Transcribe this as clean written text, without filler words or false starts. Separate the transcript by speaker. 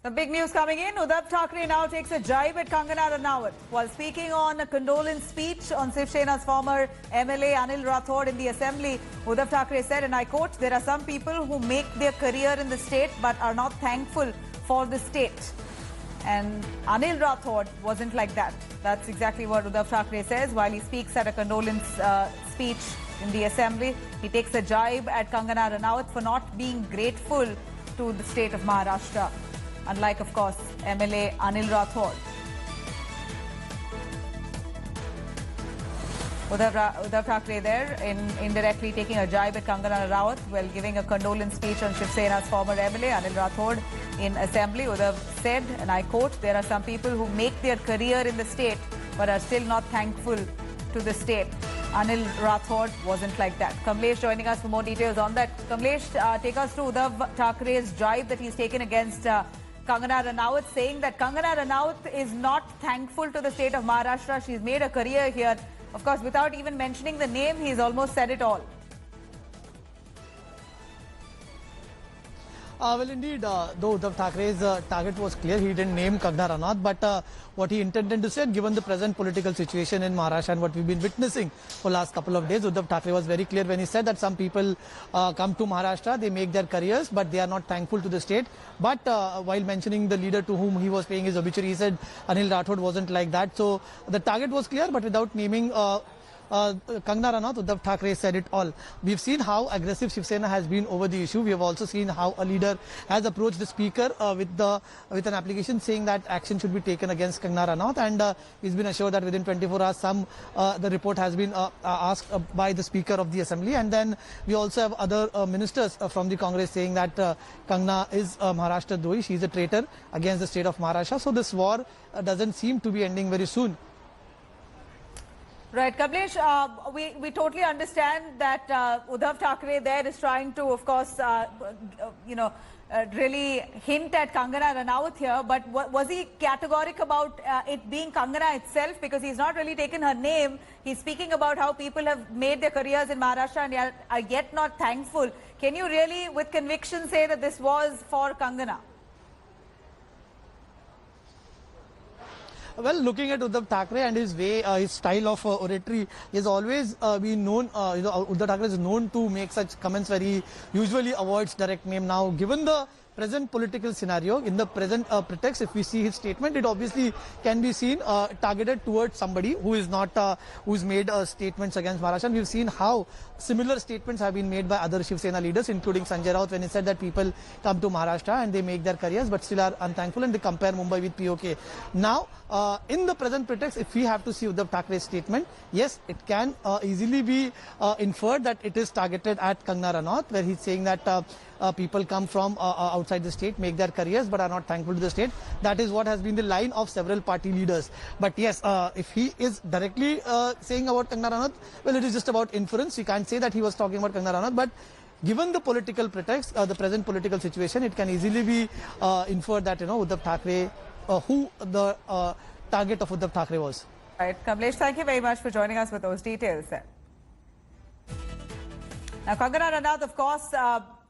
Speaker 1: The big news coming in. Uddhav Thackeray now takes a jibe at Kangana Ranaut. While speaking on a condolence speech on Shiv Sena's former MLA Anil Rathod in the assembly, Uddhav Thackeray said, and I quote, "There are some people who make their career in the state but are not thankful for the state." And Anil Rathod wasn't like that. That's exactly what Uddhav Thackeray says while he speaks at a condolence speech in the assembly. He takes a jibe at Kangana Ranaut for not being grateful to the state of Maharashtra. Unlike, of course, MLA Anil Rathod. Uddhav Thackeray there indirectly taking a jibe at Kangana Ranaut while giving a condolence speech on Shiv Sena's former MLA Anil Rathod in assembly. Uddhav said, and I quote, "There are some people who make their career in the state but are still not thankful to the state." Anil Rathod wasn't like that. Kamlesh joining us for more details on that. Kamlesh, take us through Uddhav Thackeray's jibe that he's taken against Kangana Ranaut, saying that Kangana Ranaut is not thankful to the state of Maharashtra. She's made a career here. Of course, without even mentioning the name, he's almost said it all.
Speaker 2: Well, indeed, though Uddhav Thackeray's target was clear, he didn't name Kangana Ranaut, but what he intended to say, given the present political situation in Maharashtra and what we've been witnessing for the last couple of days, Uddhav Thackeray was very clear when he said that some people come to Maharashtra, they make their careers, but they are not thankful to the state. But while mentioning the leader to whom he was paying his obituary, he said Anil Rathod wasn't like that. So the target was clear, but without naming Kangana Ranaut, Uddhav Thackeray said it all. We've seen how aggressive Shiv Sena has been over the issue. We have also seen how a leader has approached the speaker with an application saying that action should be taken against Kangana Ranaut, and he's been assured that within 24 hours the report has been asked by the speaker of the assembly. And then we also have other ministers from the Congress saying that Kangana is Maharashtra Drohi, she's a traitor against the state of Maharashtra. So this war doesn't seem to be ending very soon.
Speaker 1: Right, Kamlesh, we totally understand that Uddhav Thackeray there is trying to, of course, really hint at Kangana Ranaut here. But was he categorical about it being Kangana itself? Because he's not really taken her name. He's speaking about how people have made their careers in Maharashtra and are yet not thankful. Can you really, with conviction, say that this was for Kangana?
Speaker 2: Well, looking at Uddhav Thackeray and his way, his style of oratory, he has always been known, Uddhav Thackeray is known to make such comments where he usually avoids direct name. Now, given the present political scenario, in the present pretext, if we see his statement, it obviously can be seen targeted towards somebody who is not, who's made statements against Maharashtra. And we've seen how similar statements have been made by other Shiv Sena leaders, including Sanjay Raut, when he said that people come to Maharashtra and they make their careers but still are unthankful, and they compare Mumbai with POK. Now, in the present pretext, if we have to see Uddhav Thackeray's statement, yes, it can easily be inferred that it is targeted at Kangana Ranaut, where he's saying that people come from outside the state, make their careers, but are not thankful to the state. That is what has been the line of several party leaders. But yes, if he is directly saying about Kangana Ranaut, well, it is just about inference. You can't say that he was talking about Kangana Ranaut, but given the political pretext, the present political situation, it can easily be inferred that, Uddhav Thackeray, who the target of Uddhav Thackeray was.
Speaker 1: Right, Kamlesh, thank you very much for joining us with those details. Now, Kangana Ranaut, of course,